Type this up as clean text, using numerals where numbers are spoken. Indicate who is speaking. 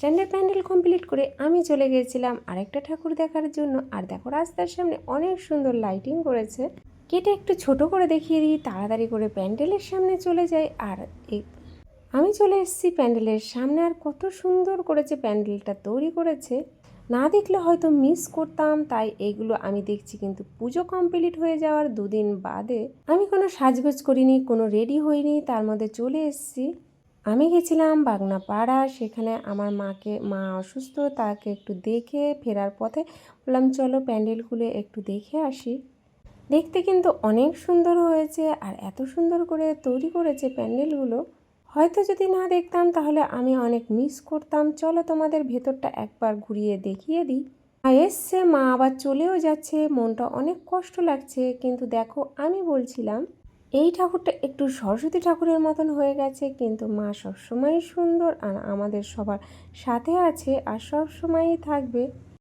Speaker 1: স্ট্যান্ডের প্যান্ডেল কমপ্লিট করে আমি চলে গিয়েছিলাম আরেকটা ঠাকুর দেখার জন্য। আর দেখো রাস্তার সামনে অনেক সুন্দর লাইটিং করেছে। কেটে একটু ছোট করে দেখিয়ে দিই, তাড়াতাড়ি করে প্যান্ডেলের সামনে চলে যাই। আর আমি চলে এসেছি প্যান্ডেলের সামনে। আর কত সুন্দর করেছে প্যান্ডেলটা তৈরি করেছে, না দেখলে হয়তো মিস করতাম। তাই এইগুলো আমি দেখছি। কিন্তু পুজো কমপ্লিট হয়ে যাওয়ার দুদিন বাদে আমি কোনো সাজগোজ করিনি, কোনো রেডি হইনি, তার মধ্যে চলে এসেছি। আমি গেছিলাম বাগনাপাড়া, সেখানে আমার মা অসুস্থ, তাকে একটু দেখে ফেরার পথে বললাম চলো প্যান্ডেলগুলো একটু দেখে আসি। দেখতে কিন্তু অনেক সুন্দর হয়েছে, আর এত সুন্দর করে তৈরি করেছে প্যান্ডেলগুলো, হয়তো যদি না দেখতাম তাহলে আমি অনেক মিস করতাম। চলো তোমাদের ভেতরটা একবার ঘুরিয়ে দেখিয়ে দিই। মা এসছে, মা আবার চলেও যাচ্ছে, মনটা অনেক কষ্ট লাগছে। কিন্তু দেখো আমি বলছিলাম এই ঠাকুরটা একটু সরস্বতী ঠাকুরের মতন হয়ে গেছে, কিন্তু মা সবসময়ই সুন্দর আর আমাদের সবার সাথে আছে আর সবসময়ই থাকবে।